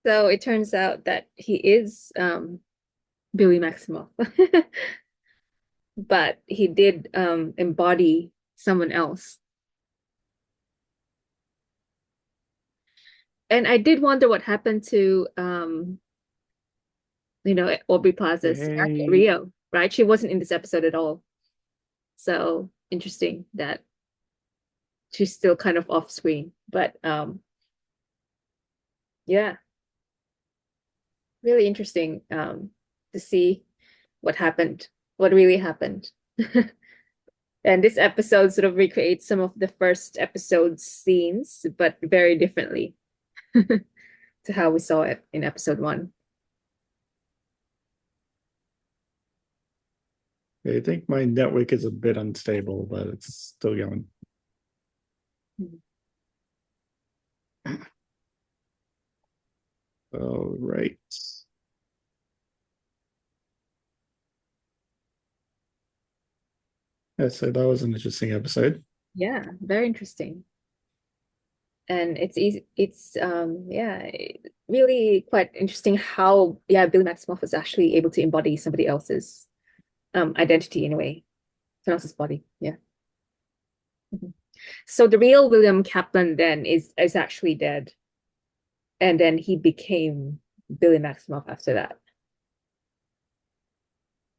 So it turns out that he is Billy Maximoff, but he did embody someone else. And I did wonder what happened to Aubrey Plaza's character, Hey, Rio, right? She wasn't in this episode at all. So interesting that she's still kind of off screen. But yeah, really interesting to see what happened, what really happened. And this episode sort of recreates some of the first episode's scenes, but very differently to how we saw it in episode one. I think my network is a bit unstable, but it's still going. All right. Yeah, so that was an interesting episode. Yeah, very interesting. And it's easy, it's yeah, really quite interesting how Billy Maximoff was actually able to embody somebody else's identity in a way, someone else's body. Yeah. Mhm. So the real William Kaplan then is actually dead, and then he became Billy Maximoff after that.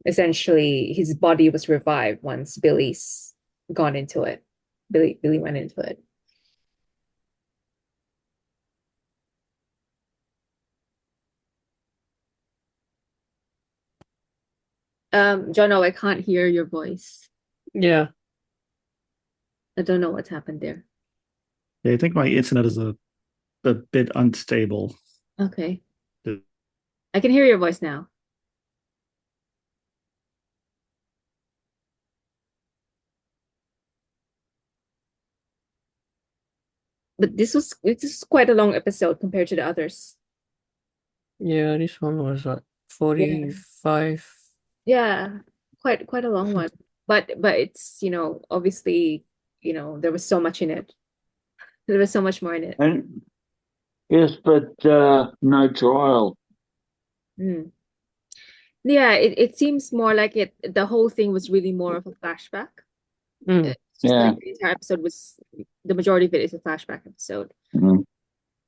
Essentially, his body was revived once Billy's gone into it. Billy went into it. Jono, I can't hear your voice. Yeah, I don't know what's happened there. Yeah, I think my internet is a bit unstable. Okay. I can hear your voice now. But this is quite a long episode compared to the others. yeah, this one was what, Yeah. 45. Yeah, quite a long one. But it's, obviously, there was so much in it. There was so much more in it. And yes, but no trial. Mm. Yeah, it seems more like the whole thing was really more of a flashback. Mm, It's just Yeah. like the entire episode was the majority of it is a flashback episode. Mm.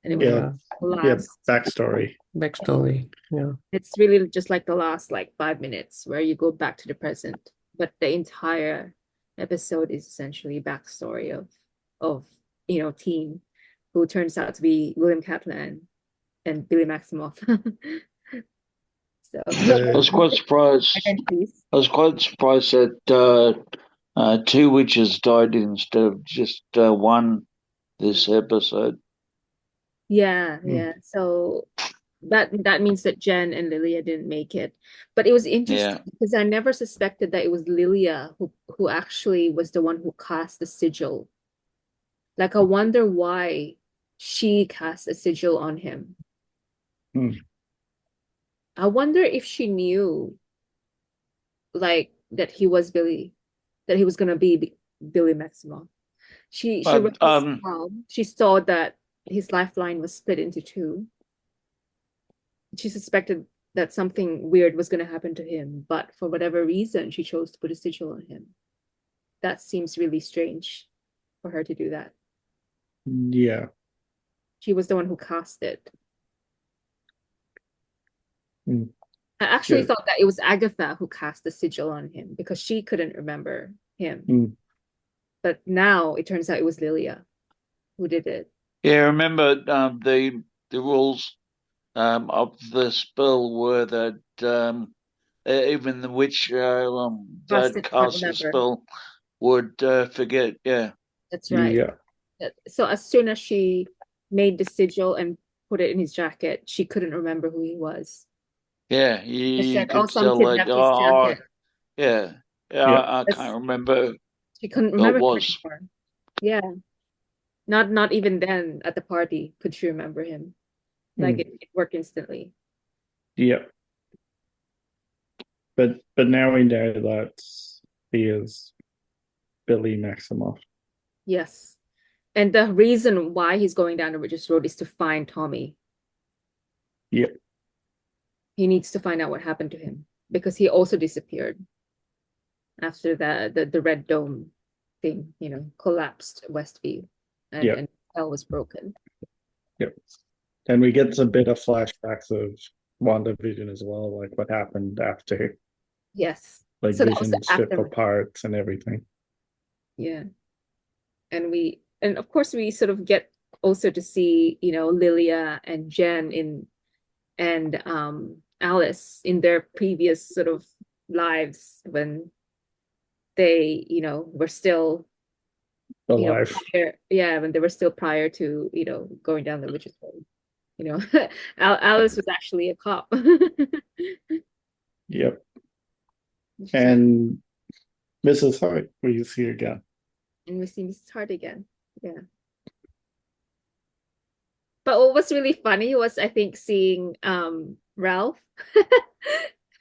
And it was Yeah, yeah, the yeah, last backstory. backstory. Yeah. it's really just like the last like 5 minutes where you go back to the present. But the entire episode is essentially backstory of team who turns out to be William Kaplan and Billy Maximoff. So I The was quite surprised. identities. I was quite surprised that two witches died instead of just one this episode. Yeah, hmm, yeah. So that means that Jen and Lilia didn't make it. But it was Yeah. interesting because I never suspected that it was Lilia who actually was the one who cast the sigil. Like I wonder why she cast a sigil on him. hmm. I wonder if she knew like that he was Billy, that he was gonna be Billy Maximoff. She read But his palm. She saw that his lifeline was split into two. She suspected that something weird was gonna happen to him, but for whatever reason, she chose to put a sigil on him. That seems really strange for her to do that. Yeah. She was the one who cast it. Hmm. I actually Yeah. thought that it was Agatha who cast the sigil on him because she couldn't remember him. Hmm. But now it turns out it was Lilia who did it. yeah, remember the rules of the spell were that even the witch Cast that it can't cast the remember. spell would forget. Yeah. That's right. Yeah. So as soon as she made the sigil and put it in his jacket, she couldn't remember who he was. Yeah, Just you said, "Oh, could some tell kid like, left his jacket." yeah, yeah, Yeah. I That's, can't remember she couldn't who it remember him was. anymore. Yeah, not even then at the party could she remember him. Like Hmm. it worked instantly. Yeah. But now we know that he is Billy Maximoff. Yes. And the reason why he's going down the Ridges Road is to find Tommy. Yep. He needs to find out what happened to him because he also disappeared after the red dome thing, collapsed Westview and Yep. and hell was broken. Yep. And we get a bit of flashbacks of WandaVision as well, like what happened after, Yes. like So that was the Vision strip aftermath. apart and everything. Yeah. And of course we sort of get also to see, Lilia and Jen and Alice in their previous sort of lives when they, were still, Alive. when they were still prior to, going down the witch's road. Alice was actually a cop. Yep. And Mrs. Hart, we see again. And we see Mrs. Hart again. Yeah. But what was really funny was I think seeing Ralph.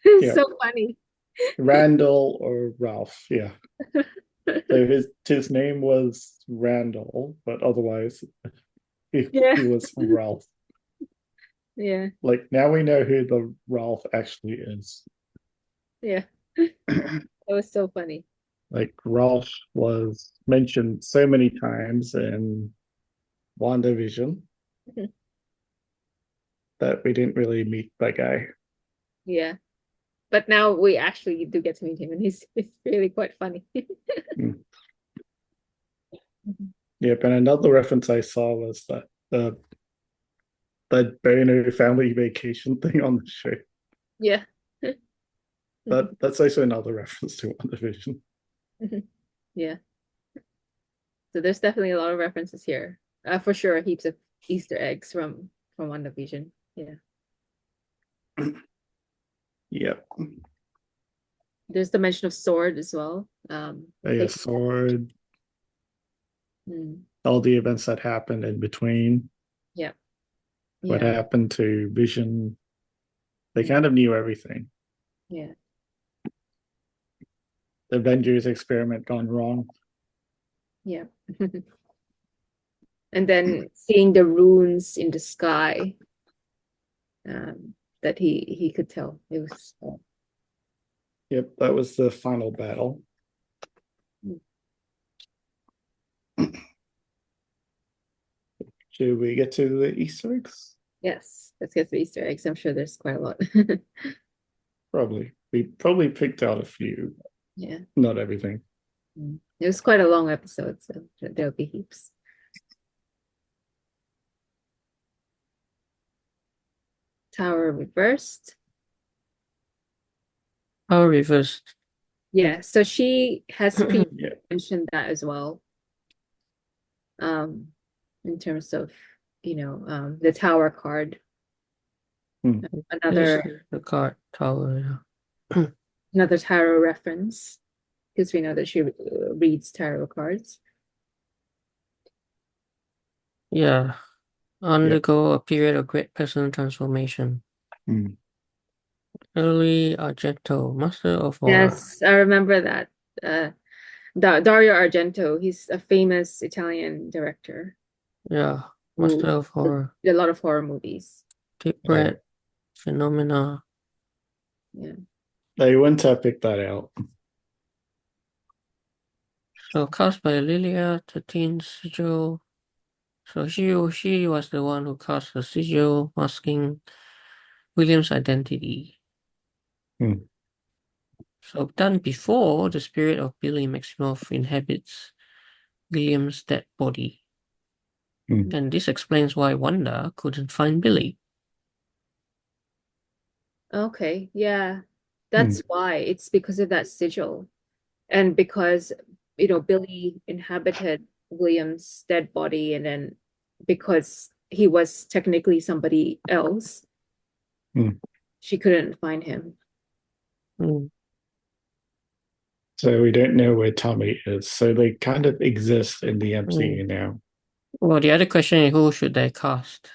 It's Yeah. so funny. Randall or Ralph, yeah. So his name was Randall, but otherwise Yeah. he was Ralph. Yeah. Like now we know who the Ralph actually is. Yeah. It was so funny. Like Ralph was mentioned so many times in WandaVision Mhm. that we didn't really meet that guy. Yeah. But now we actually do get to meet him and he's really quite funny. Mm. Mhm. Yep, and another reference I saw was that Bono family vacation thing on the show. Yeah. That's also another reference to WandaVision. Yeah. So there's definitely a lot of references here. For sure, heaps of Easter eggs from WandaVision. Yeah. Yep. There's the mention of sword as well. Yeah, sword, Mm, all the events that happened in between, yeah. what Yeah. happened to Vision. They kind of knew everything. Yeah. The Avengers experiment gone wrong. Yeah. And then seeing the runes in the sky, that he could tell. It was Yep, that was the final battle. Mm. Should we get to the Easter eggs? Yes, let's get to the Easter eggs. I'm sure there's quite a lot. Probably. We probably picked out a few, Yeah. not everything. It was quite a long episode, so there'll be heaps. Tower reversed. Power reversed. Yeah, so she has Yeah. mentioned that as well. In terms of, the tower card. Hmm. Another The card tower. Yeah. another tarot reference because we know that she reads tarot cards. Yeah. Undergo a period of great personal transformation. Hmm. Early Argento, master of horror. Yes, I remember that. Dario Argento, he's a famous Italian director Yeah. who Master of horror. did a lot of horror movies. Deep Red. Phenomena. Yeah. They wouldn't have picked that out. So cast by Lilia, 13 sigil. So she was the one who cast the sigil masking William's identity. Hmm. So done before the spirit of Billy Maximoff inhabits William's dead body. Hmm. And this explains why Wanda couldn't find Billy. Okay, yeah. That's why. It's because of that sigil. And because, Billy inhabited William's dead body, and then because he was technically somebody else, Hmm. she couldn't find him. Mm. So we don't know where Tommy is. So they kind of exist in the MCU now. Well, the other question is who should they cast?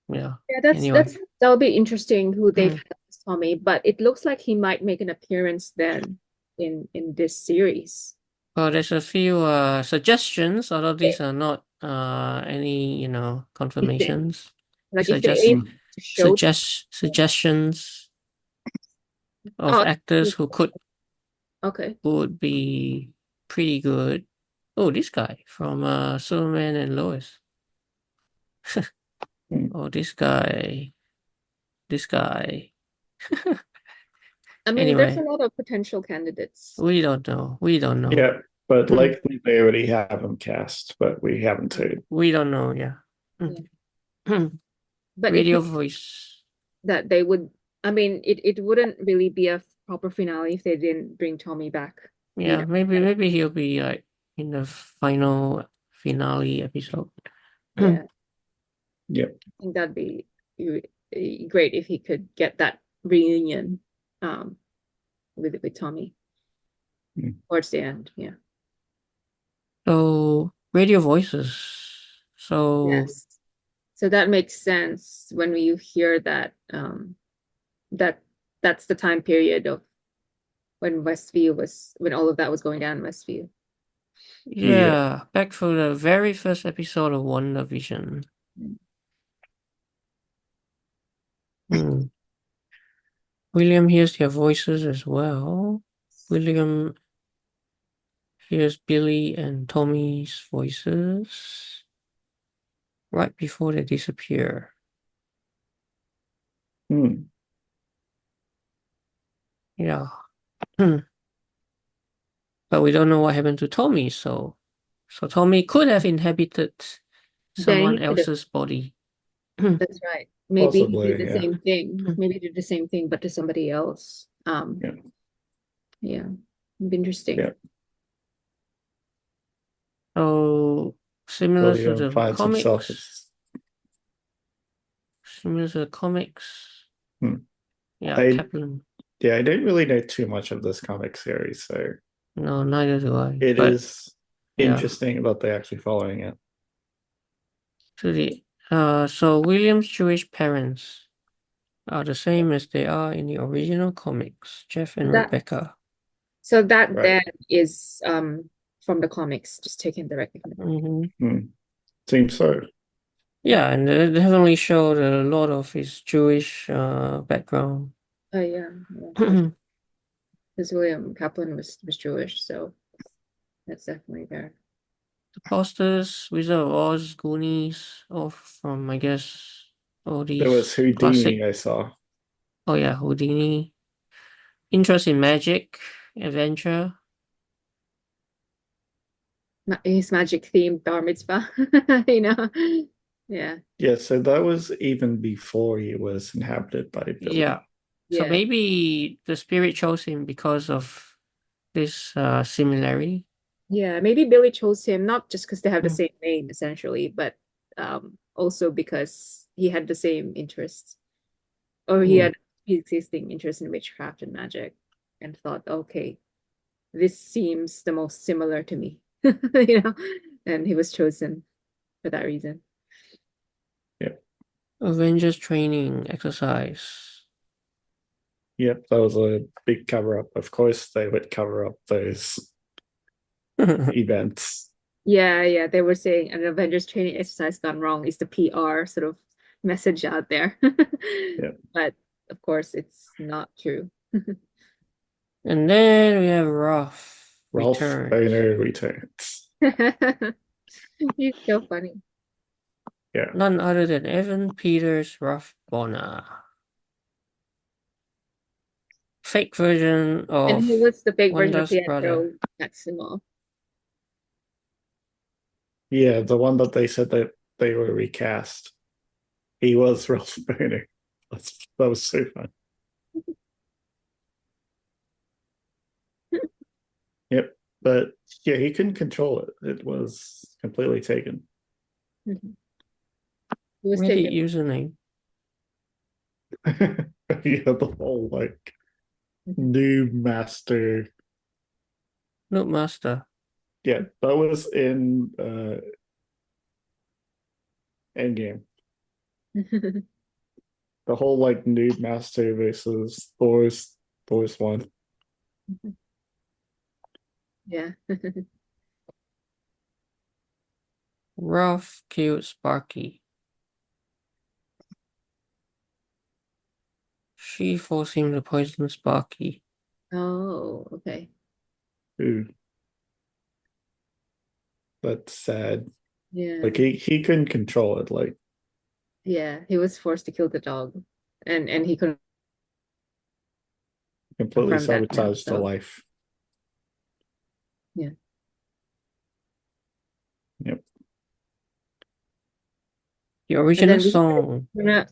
Yeah. Yeah, Anyway. that'll be interesting who they Mm. cast as Tommy, but it looks like he might make an appearance then in this series. Well, there's a few suggestions, although these are not any, confirmations. Like These are if they just to show. suggestions of Oh, actors who okay. would be pretty good. Oh, this guy from Superman and Lois. Oh, this guy. This guy. I mean, there's a Anyway, lot of potential candidates. we don't know. We don't know. Yeah, but likely they already have him cast, but we haven't heard. We don't know. Yeah. Yeah. But it Radio makes voice. that they would. I mean, it wouldn't really be a proper finale if they didn't bring Tommy back. Yeah, maybe he'll be like in the final finale episode. Yeah, Yep. I think that'd be great if he could get that reunion with Tommy towards the end. Yeah. So radio voices. So Yes. So that makes sense when you hear that that that's the time period of when when all of that was going down in Westview. yeah, back for the very first episode of WandaVision. Hmm. William hears their voices as well. William hears Billy and Tommy's voices right before they disappear. Yeah. But we don't know what happened to Tommy, so Tommy could have inhabited Then someone he could have, else's body. that's right. Maybe he Possibly, did the yeah. same thing. Maybe he did the same thing, but to somebody else. Yeah. Yeah. It'd be interesting. Yeah. So similar to William the finds himself comics. Similar to the comics. Yeah, I Kaplan. yeah, I don't really know too much of this comic series, so No, neither do I. it But is yeah, interesting that they're actually following it. to the so William's Jewish parents are the same as they are in the original comics, Jeff and That Rebecca. so that Right. then is from the comics, just taken directly from the comics. Seems so. Yeah, and they definitely showed a lot of his Jewish background. Oh yeah, because William Kaplan was Jewish, so that's definitely there. The posters, Wizard of Oz, Goonies, all from, I guess, all There was these Houdini classic. I saw. Oh yeah, Houdini. Interest in magic, adventure. His magic themed bar mitzvah, you know. Yeah. Yeah, so that was even before he was inhabited by Billy. Yeah. So Yeah. maybe the spirit chose him because of this similarity. Yeah, maybe Billy chose him not just because they have the Mm. same name essentially, but also because he had the same interests, or he had existing interest in witchcraft and magic, and thought, okay, this seems the most similar to me, you know, and he was chosen for that reason. Avengers training exercise. Yep, that was a big cover up. Of course, they would cover up those events. Yeah, they were saying an Avengers training exercise gone wrong is the PR sort of message out there. But of course, it's not true. And then we have Ralph Ralph returns. Boner returns. He's so funny. Yeah. None other than Evan Peters Ralph Bonner. Fake version And he of was the fake version of Wanda's brother. Pietro Maximoff. Yeah, the one that they said that they were recast. He was Ralph Boner. That was so fun. Yep. But yeah, he couldn't control it. It was completely taken. He was Reddit taken. username. Yeah, the whole like new master. Noob Master. Yeah, that was in Endgame. The whole like nude master versus Thor's one. Yeah. Ralph killed Sparky. She forced him to poison Sparky. Oh, okay. Ooh, that's sad. Yeah. Like he couldn't control it. Like Yeah, he was forced to kill the dog, and he couldn't completely confirm that now. sabotaged the So life. yeah. Yep. The And original then we song.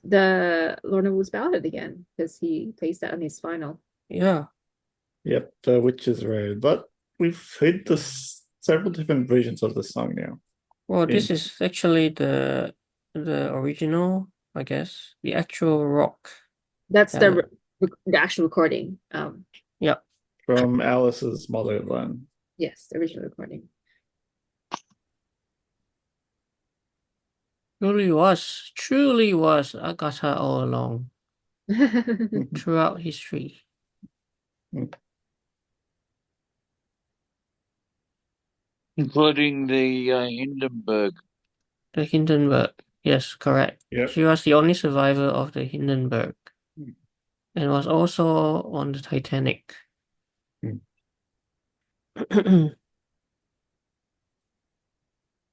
the Lorna Wool's ballad again because he plays that on his final. Yeah. Yep. The Witch's Road. But we've heard this several different versions of the song now. Well, this In is actually the original, I guess. The actual rock That's ballad. the actual recording. Yep. from Alice's Motherland. Yes, the original recording. Truly was Agatha all along, throughout history. including the Hindenburg. The Hindenburg. Yes, correct. Yep. She was the only survivor of the Hindenburg Hmm. and was also on the Titanic.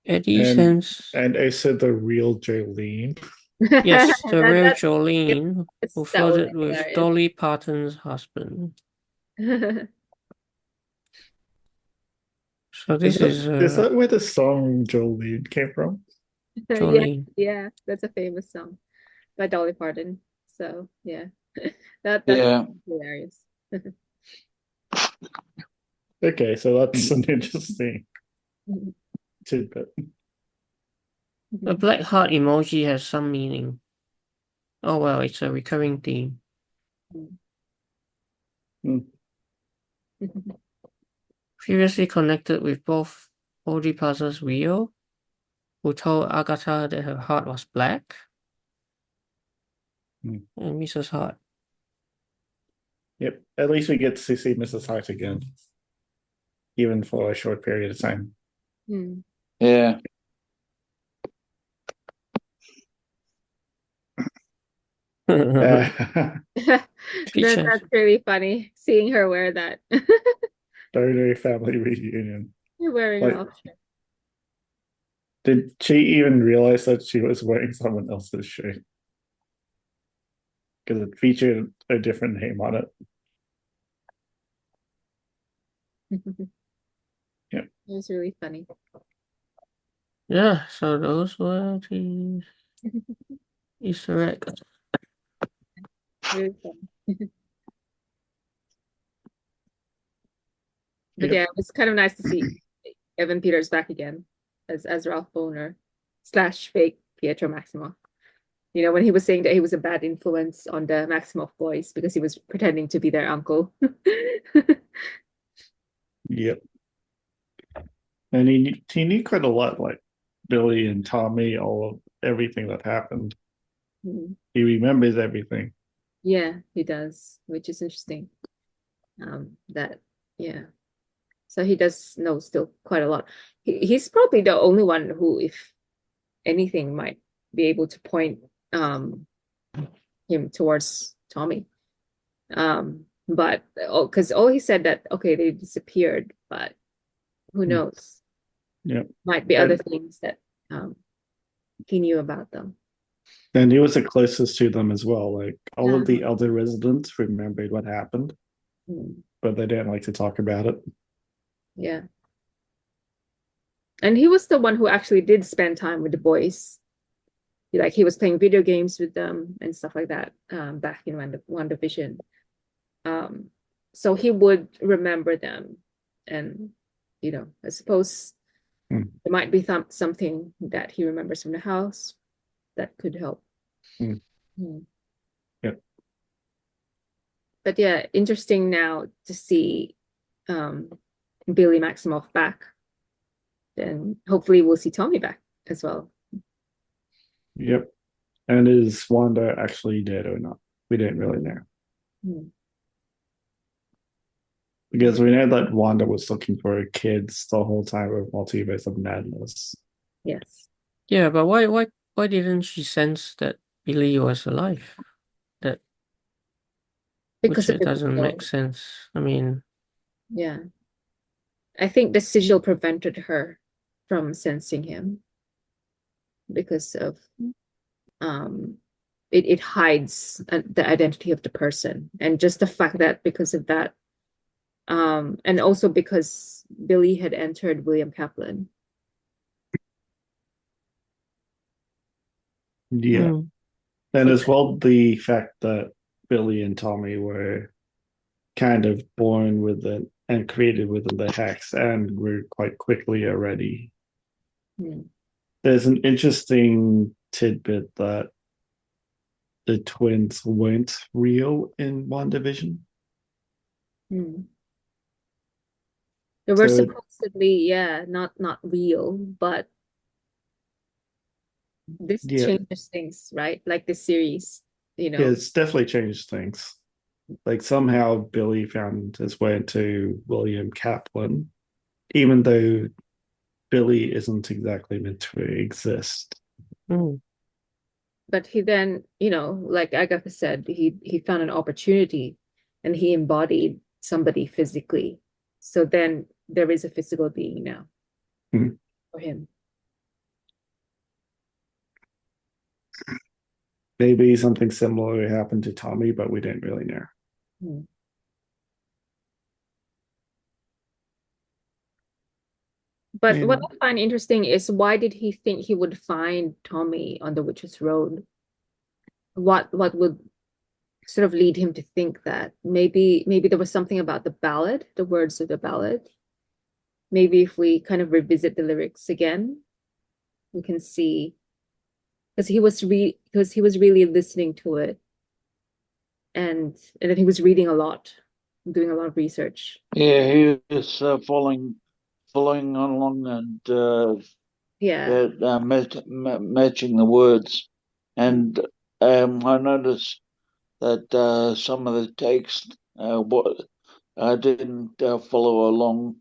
Eddie And Sands. I said the real Jolene. Yes, the real That Jolene who that would floated be with hilarious. Dolly Parton's husband. So Is this that is is that where the song Jolene came from? Yeah, Jolene. yeah, that's a famous song by Dolly Parton. So yeah, that's Yeah. hilarious. Okay, so that's an interesting tidbit. The black heart emoji has some meaning. Oh well, it's a recurring theme. Hmm. Previously connected with both Plaza's Rio, who told Agatha that her heart was black, Hmm. and Mrs. Hart. Yep. At least we get to see Mrs. Hart again, even for a short period of time. Hmm. Yeah. Teachers. That's really funny seeing her wear that. Very family reunion. You're wearing Like, Ralph's shirt. did she even realize that she was wearing someone else's shirt? Because it featured a different name on it. Yep. It was really funny. Yeah, so those were the Easter eggs. Really funny. But Yep. yeah, it was kind of nice to see Evan Peters back again as Ralph Boner slash fake Pietro Maximoff. You know, when he was saying that he was a bad influence on the Maximoff boys because he was pretending to be their uncle. Yep. And he knew quite a lot, like Billy and Tommy, all of everything that happened. Mm. He remembers everything. Yeah, he does, which is interesting. That yeah. So he does know still quite a lot. He's probably the only one who, if anything, might be able to point him towards Tommy. But because all he said that okay, they disappeared, but who Hmm. knows? Yep. Might be other And things that he knew about them. and he was the closest to them as well. Like all of Uh, the other residents remembered what happened, mm, but they didn't like to talk about it. yeah. And he was the one who actually did spend time with the boys. Like he was playing video games with them and stuff like that back in WandaVision. Um, so he would remember them. And, you know, I suppose Hmm. there might be something that he remembers from the house that could help. Hmm. Hmm. Yep. But yeah, interesting now to see Billy Maximoff back. Then hopefully we'll see Tommy back as well. Yep. And is Wanda actually dead or not? We didn't really know. Hmm. Because we know that Wanda was looking for her kids the whole time of Multiverse of Madness. Yes. Yeah, but why didn't she sense that Billy was alive? That because which of it the doesn't make sigil. sense. I mean, Yeah. I think the sigil prevented her from sensing him because of um it hides the identity of the person. And just the fact that because of that, and also because Billy had entered William Kaplan. Yeah. mm, And So as well, the fact that Billy and Tommy were kind of born with it and created within the hex and were quite quickly already. hmm, There's an interesting tidbit that the twins weren't real in one division. hmm. They were So supposedly, yeah, not real, but this yeah, changes things, right? Like the series, you yeah, know. it's definitely changed things. Like somehow Billy found his way into William Kaplan, even though Billy isn't exactly meant to exist. mm, But he then, like Agatha said, he found an opportunity and he embodied somebody physically. So then there is a physical being now Mhm. for him. Maybe something similar happened to Tommy, but we didn't really know. Hmm. But what And I find interesting is why did he think he would find Tommy on the Witch's Road? What would sort of lead him to think that? Maybe there was something about the ballad, the words of the ballad. Maybe if we kind of revisit the lyrics again, we can see because he was really listening to it and then he was reading a lot, doing a lot of research. Yeah, he was following along and Yeah. yeah, matching the words. And I noticed that some of the text what didn't follow along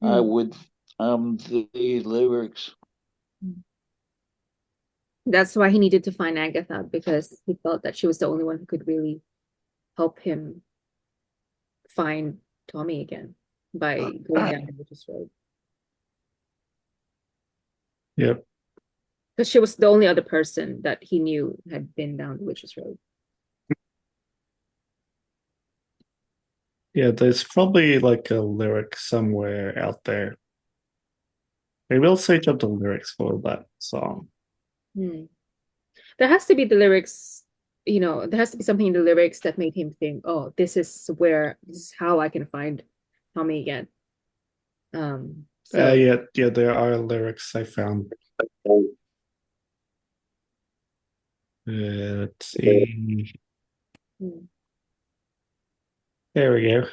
Hmm. with the lyrics. That's why he needed to find Agatha because he felt that she was the only one who could really help him find Tommy again by going down the Witch's Road. yep, Because she was the only other person that he knew had been down the Witch's Road. yeah, there's probably like a lyric somewhere out there. Maybe I'll search up the lyrics for that song. Hmm. There has to be the lyrics, there has to be something in the lyrics that made him think, oh, this is how I can find Tommy again. So Yeah, yeah, there are lyrics I found. Let's see. hmm, There we go.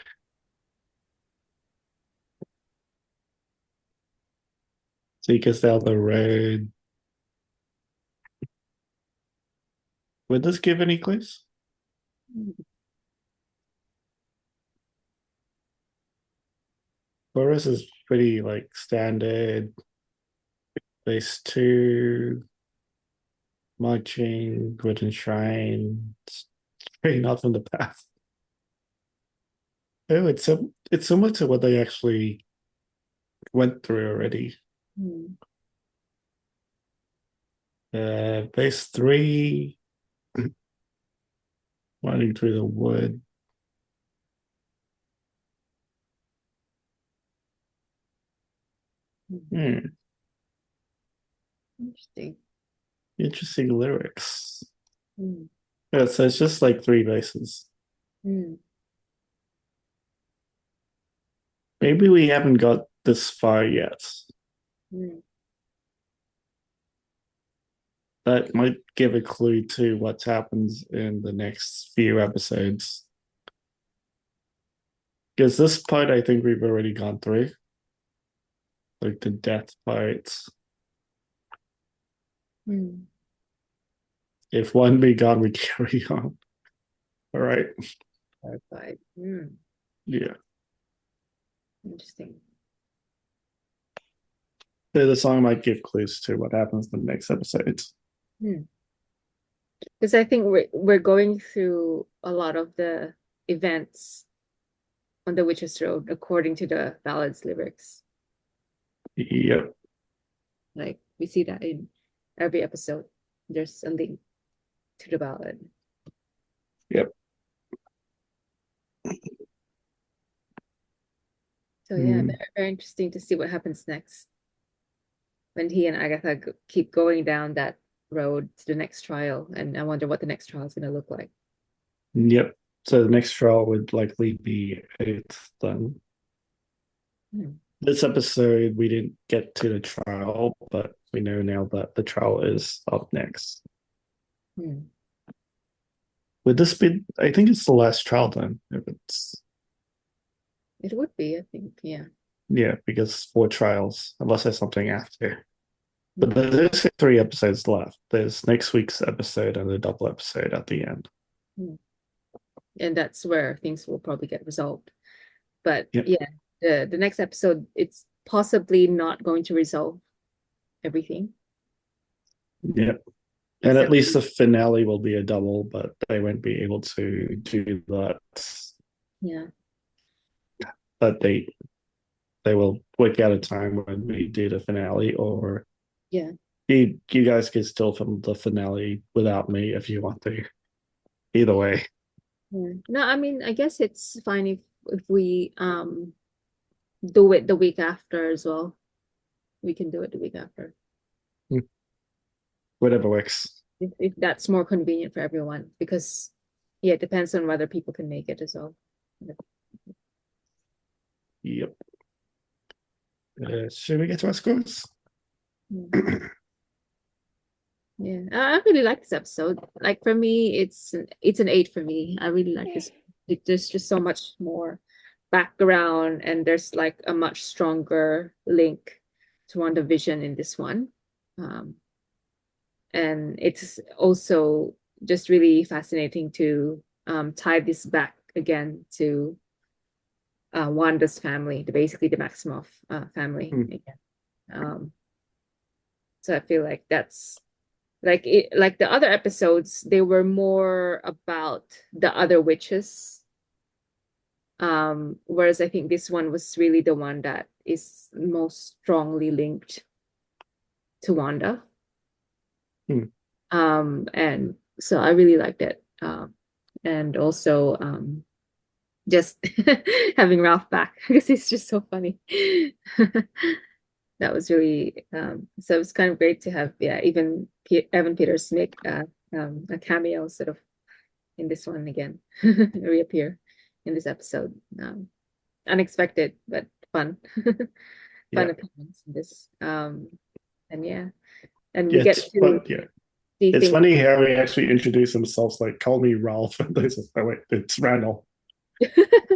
Take us down the road. Would this give any clues? Chorus is pretty like standard. Base two, marching, wooden shrine, straight up from the past. Oh, it's similar to what they actually went through already. hmm, Base three, running through the wood. hmm. Hmm, Interesting. interesting lyrics. Hmm, Yeah, so it's just like three bases. hmm, Maybe we haven't got this far yet. hmm. That might give a clue to what happens in the next few episodes. Because this part, I think we've already gone through, like the death parts. Hmm. If one be gone, we carry on. All right. Clarified. Hmm. Yeah. Interesting. So the song might give clues to what happens in the next episodes. Hmm. Because I think we're going through a lot of the events on the Witch's Road according to the ballad's lyrics. Yep. Like we see that in every episode. There's a link to the ballad. Yep. So yeah, very, very interesting to see what happens next when he and Agatha keep going down that road to the next trial, and I wonder what the next trial is going to look like. Yep. So the next trial would likely be 8th then. This episode, we didn't get to the trial, but we know now that the trial is up next. Would this be, I think it's the last trial then, if it's. It would be, I think, yeah. Yeah, because 4 trials, unless there's something after. But there's 3 episodes left. There's next week's episode and a double episode at the end. And that's where things will probably get resolved. But Yep. yeah, the next episode, it's possibly not going to resolve everything. Yep. And at least the finale will be a double, but they won't be able to do that. Yeah. But they will work out a time when we do the finale, or yeah, you guys can still film the finale without me if you want to. Either way. Yeah. No, I mean, I guess it's fine if we do it the week after as well. We can do it the week after. Whatever works. If that's more convenient for everyone, because yeah, it depends on whether people can make it as well. Yep. Should we get to our scores? Yeah, I really like this episode. Like for me, it's an 8 for me. I really like this. There's just so much more background, and there's like a much stronger link to WandaVision in this one. And it's also just really fascinating to tie this back again to Wanda's family, basically the Maximoff family again. So I feel like that's like the other episodes, they were more about the other witches. Whereas I think this one was really the one that is most strongly linked to Wanda. And so I really liked it. And also just having Ralph back because he's just so funny. That was really so it was kind of great to have even Evan Peters make a cameo sort of in this one again, reappear in this episode. Unexpected but fun. Fun appearance in this. And yeah. And we get to see it's things. funny how he actually introduced themselves like, call me Ralph. And they said, oh wait, it's Randall.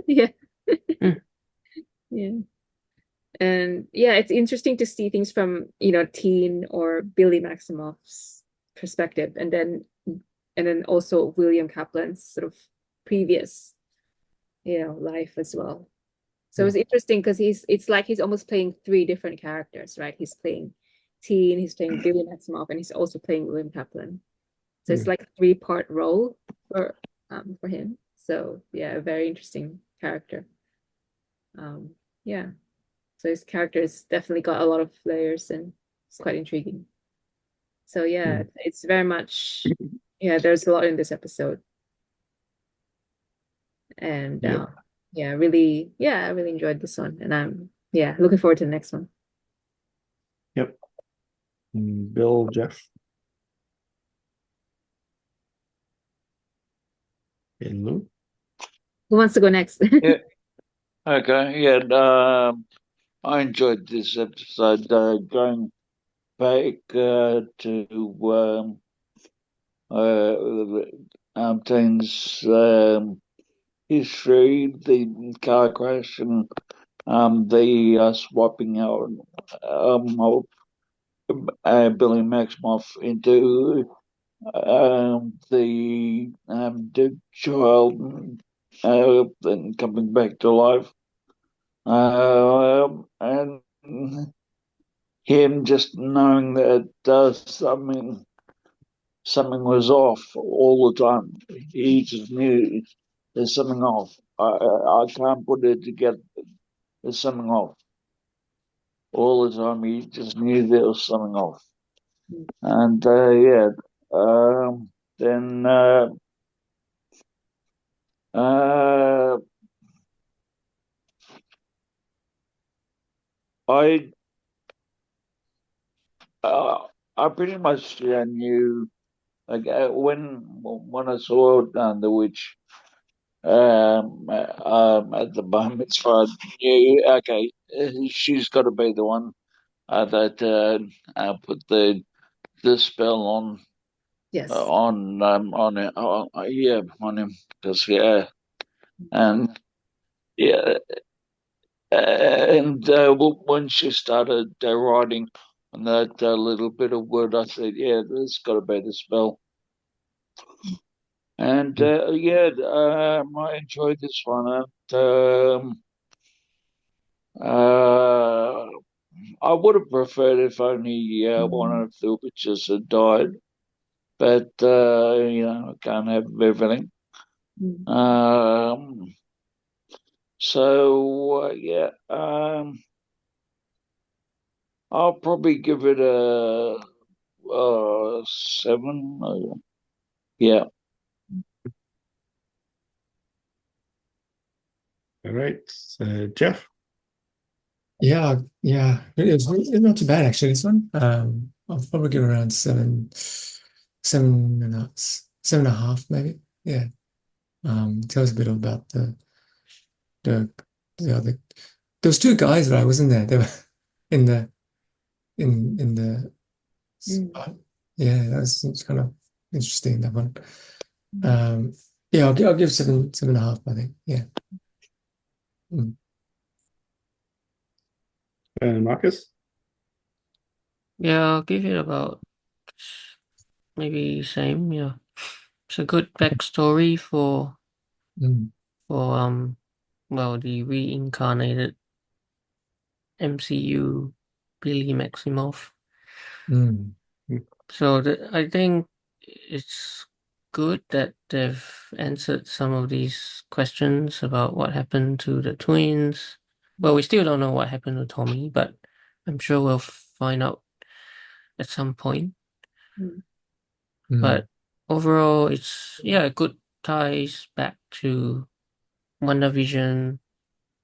Yeah. Yeah. And yeah, it's interesting to see things from, teen or Billy Maximoff's perspective, and then also William Kaplan's sort of previous, life as well. So it's interesting because it's like he's almost playing 3 different characters, right? He's playing teen, he's playing Billy Maximoff, and he's also playing William Kaplan. So it's like a 3-part role for him. So yeah, a very interesting character. Yeah. So his character's definitely got a lot of layers, and it's quite intriguing. So yeah, it's very much, there's a lot in this episode. And I really enjoyed this one, and I'm looking forward to the next one. Yep. Bill, Jeff. Hello. Who wants to go next? Yeah. Okay. Yeah. I enjoyed this episode. Going back to Teen's history, the car crash, and the swapping out of Billy Maximoff into the dead child, and coming back to life. And him just knowing that something was off all the time. He just knew there's something off. I can't put it together. There's something off. All the time, he just knew there was something off. Mm. And yeah, then uh, I I pretty much knew like when I saw the witch at the bar mitzvah, I knew okay, she's got to be the one that put the spell Yes. on it, yeah, on him because yeah, and yeah, and when she started writing on that little bit of word, I said, yeah, there's got to be the spell. And yeah, I enjoyed this one. And uh, I would have preferred if only one of the witches had died, but I can't have everything. Mm. Um, so yeah, I'll probably give it a 7. Yeah. All right, Jeff. Yeah. It's not too bad actually. This one, I'll probably give it around seven and a half maybe. Yeah. Tells a bit about the the other. There was two guys, right? Wasn't there? They were in the in the Mm. spot. Yeah, it's kind of interesting that one. Yeah, I'll give seven and a half. I think. Yeah. Mm. And Marcus. Yeah, I'll give it about maybe same. Yeah, it's a good backstory Mm. for well, the reincarnated MCU Billy Maximoff. Mm. So I think it's good that they've answered some of these questions about what happened to the twins. Well, we still don't know what happened to Tommy, but I'm sure we'll find out at some point. Mm. Mm. But overall, it's good ties back to WandaVision,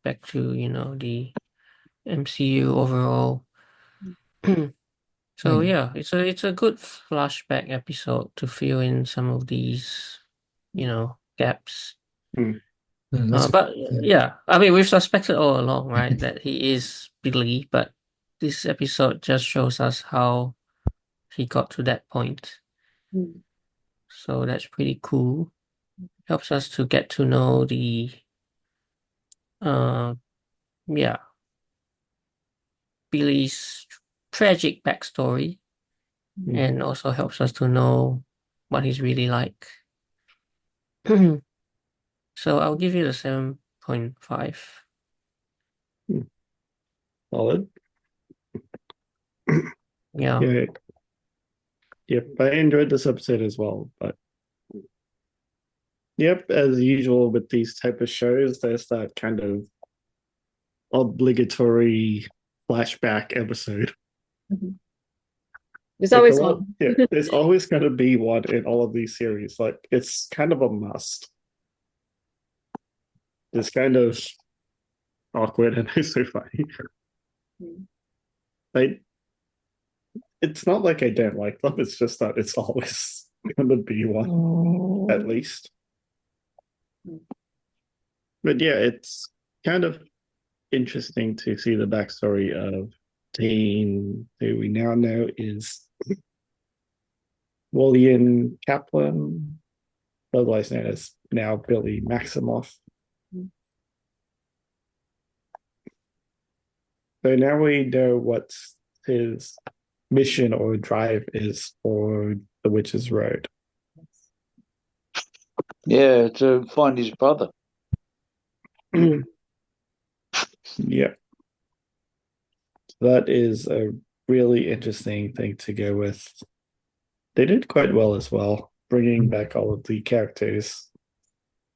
back to the MCU overall. So Mm. yeah, it's a good flashback episode to fill in some of these, gaps. Mm. That's good. But Yeah. yeah, I mean we've suspected all along, right, that he is Billy, but this episode just shows us how he got to that point. Mm. So that's pretty cool. Helps us to get to know the uh yeah, Billy's tragic backstory, Mm. and also helps us to know what he's really like. So I'll give it a 7.5. Mm. Solid. Yeah. Yeah. Yep. I enjoyed this episode as well, but yep, as usual with these type of shows, there's that kind of obligatory flashback episode. Mhm. There's Like a always lot, one. yeah, there's always going to be one in all of these series. Like it's kind of a must. It's kind of awkward and it's so funny. Mm. Like it's not like I don't like them. It's just that it's always going to be one at least. Mm. But yeah, it's kind of interesting to see the backstory of Dean, who we now know is William Kaplan, otherwise known as now Billy Maximoff. Mm. So now we know what his mission or drive is for the Witch's Road. Yeah, to find his brother. Yeah. That is a really interesting thing to go with. They did quite well as well, bringing back all of the characters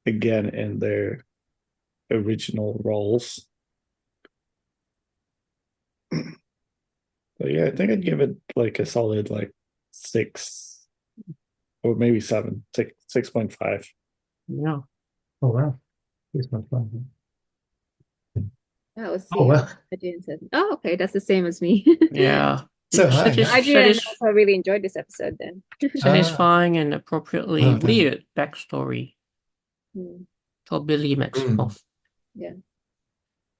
again in their original roles. But yeah, I think I'd give it like a solid like 6 or maybe 7, 6.5. Yeah. Oh wow, it's not fun. That was Oh see how wow, IGN said. Oh, okay, that's the same as me. Yeah. so high. Satis- Huh? IGN satis- also really enjoyed this episode then. satisfying and appropriately Well done. weird backstory Mm, for Billy Maximoff. yeah.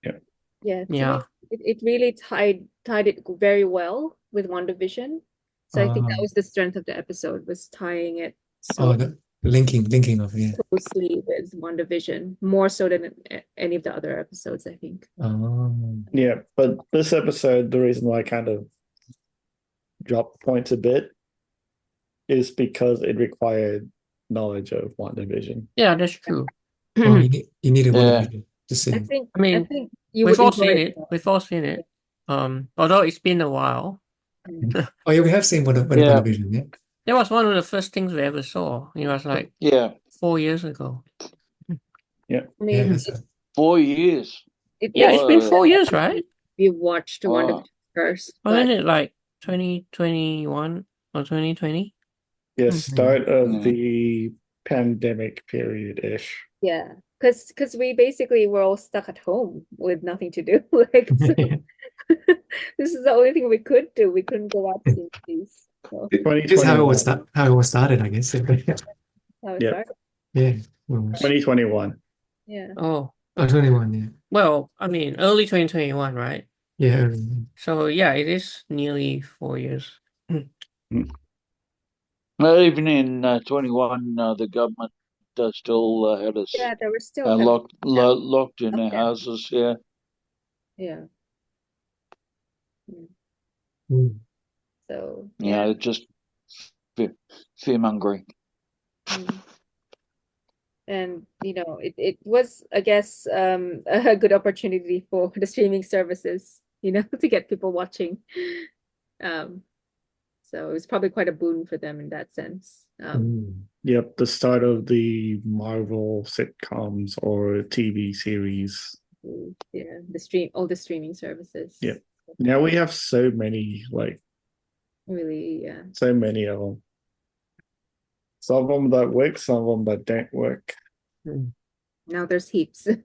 Yeah. Yeah, to me, Yeah. it really tied it very well with WandaVision. So I think that was the strength of the episode, was tying it so Oh, the linking of yeah. closely with WandaVision, more so than any of the other episodes, I think. Oh, Yeah, but this episode, the reason why I kind of dropped points a bit is because it required knowledge of WandaVision. Yeah, that's true. oh, you needed one Yeah. video to see. I mean, I think you we've would all enjoy seen it it. more. We've all seen it. Although it's been a while. Oh yeah, we have seen Yeah. WandaVision, yeah. That was one of the first things we ever saw. It was like Yeah. 4 years ago. I Yeah, mean, that's 4 years. it Yeah, makes it's been Wow. 4 years, right? you watch the Wow. WandaVision first, Wasn't but it like 2021 or 2020? Yeah, start of Yeah. the pandemic period-ish. yeah, because we basically were all stuck at home with nothing to do. Like, so this is the only thing we could do. We couldn't go out to see movies. So It is how it 2021. how it was started, I guess. how it Yep. started. Yeah, well, 2021. Yeah. Oh, 21, yeah. well, I mean, early 2021, right? Yeah, So yeah, it is nearly 4 years. Well, even in 21, the government still had us Yeah, they were still having locked in our lockdown. houses. Yeah. Yeah. Mm. So Yeah. Just fear mongering. Mm. And it was, I guess, a good opportunity for the streaming services, to get people watching. So it was probably quite a boon for them in that sense. Yep, the start of the Marvel sitcoms or TV series. Yeah, all the streaming services. Yep. Now we have so many, like Really, yeah. so many of them. Some of them that work, some of them that don't work. Now there's heaps. It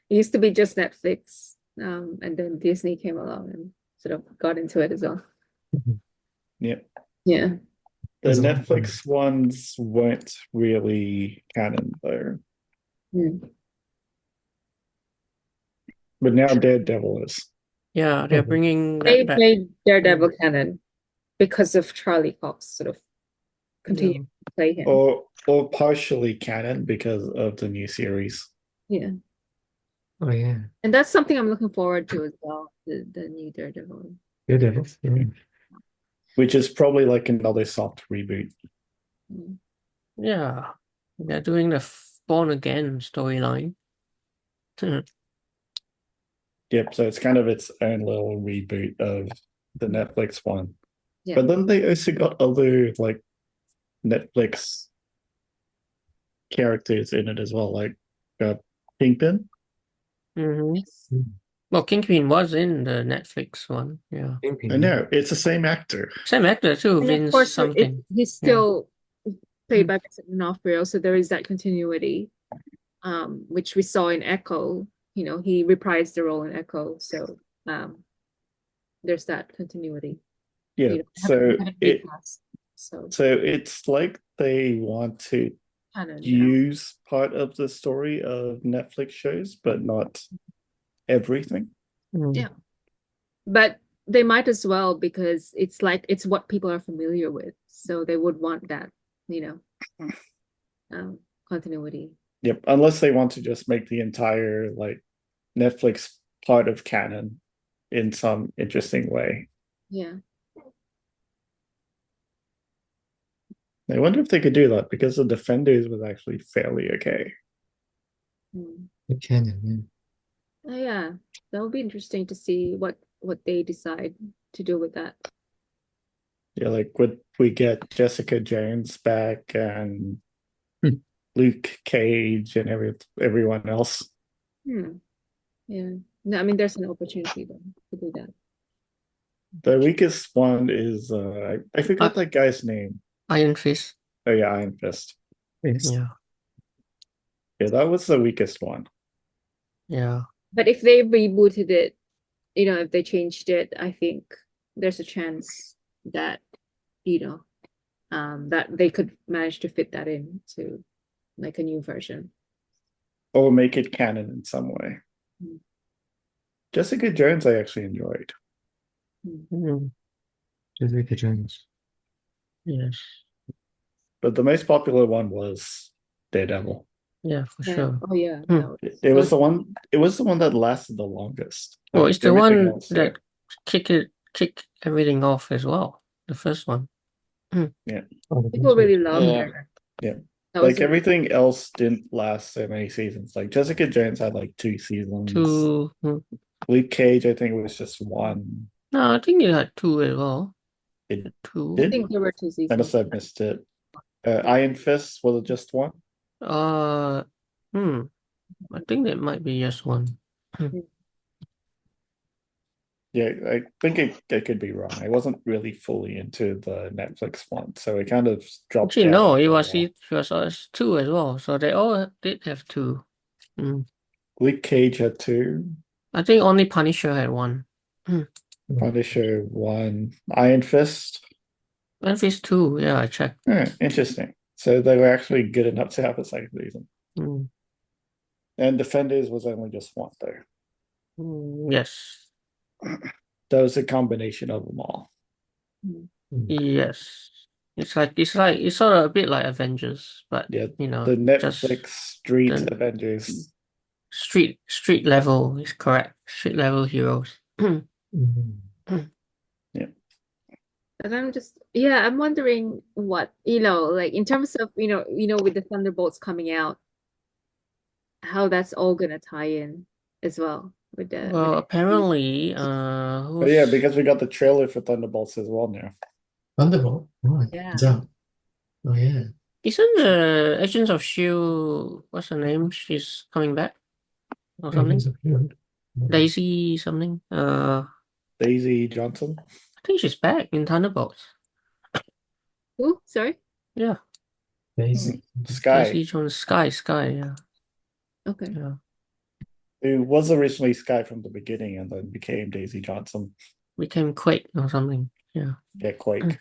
used to be just Netflix, and then Disney came along and sort of got into it as well. Yep. Yeah. The There's a lot of Netflix ones weren't really canon though. Mm. But now Daredevil is. Yeah, they're bringing They that back. made Daredevil canon because of Charlie Cox sort of continuing to play him. Or partially canon because of the new series. Yeah. Oh yeah. And that's something I'm looking forward to as well, the new Daredevil. Daredevil, yeah. Which is probably like another soft reboot. Yeah, they're doing the Born Again storyline. Yep, so it's kind of its own little reboot of the Netflix one. Yeah. But then they also got other like Netflix characters in it as well, like Kingpin. Well, Kingpin was in the Netflix one. Yeah, I know, it's the same actor. same actor too, And of Vince course, something. he's still played by Vincent D'Onofrio, so there is that continuity, which we saw in Echo. He reprised the role in Echo, so there's that continuity. Yeah, so so it's like they want to use part of the story of Netflix shows, but not everything. Yeah, but they might as well, because it's what people are familiar with, so they would want that, continuity. Yep, unless they want to just make the entire like Netflix part of canon in some interesting way. Yeah. I wonder if they could do that, because the Defenders was actually fairly okay. The canon, yeah. Yeah, that would be interesting to see what they decide to do with that. Yeah, like would we get Jessica Jones back and Luke Cage and everyone else. Yeah. No, I mean, there's an opportunity though to do that. The weakest one is I forgot that guy's name. Iron Fist. Oh yeah, Iron Fist. Yes. Yeah. Yeah, that was the weakest one. Yeah. But if they rebooted it, if they changed it, I think there's a chance that, that they could manage to fit that in to like a new version. Or make it canon in some way. Mm. Jessica Jones, I actually enjoyed. Mm. Jessica Jones. Yes. But the most popular one was Daredevil. Yeah, for Yeah. sure. Oh yeah. Hmm. It was the one. It was the one that lasted the longest. Well, it's the Everything one else, that kick everything off as well. The first one. yeah. People really love Yeah. that. Yeah. That was Like everything else didn't last so many seasons. Like Jessica Jones had like 2 seasons. Two. Luke Cage, I think it was just one. No, I think it had two as well. It Two. I did. think there were 2 seasons. Unless I missed it. Iron Fist, was it just one? I think it might be just one. Yeah, I think I could be wrong. I wasn't really fully into the Netflix one, so it kind of dropped Actually, down. no, it after a while. was two as well. So they all did have two. Luke Cage had 2. I think only Punisher had one. Punisher 1. Iron Fist. Iron Fist 2, yeah, I checked. Interesting. So they were actually good enough to have a second season. And Defenders was only just one, though. Yes. That was a combination of them all. Yes. It's sort of a bit like Avengers, but Yeah, the the Netflix Street the- Avengers. street level is correct. Street level heroes. And I'm wondering what, like in terms of, with the Thunderbolts coming out, how that's all gonna tie in as well with the Well, apparently, Oh yeah, because we got the trailer for Thunderbolts as well now. Thunderbolt. Right. Yeah. It's out. Oh yeah. Isn't the Agents of Shield, what's her name? She's coming back or something? Agents of Shield. Daisy something. Daisy Johnson. I think she's back in Thunderbolts. Who? Sorry? Yeah. Daisy. Sky, Daisy Jones, Sky, yeah. Okay. Yeah. who was originally Sky from the beginning and then became Daisy Johnson. Became Quake or something. Yeah. Yeah, Quake.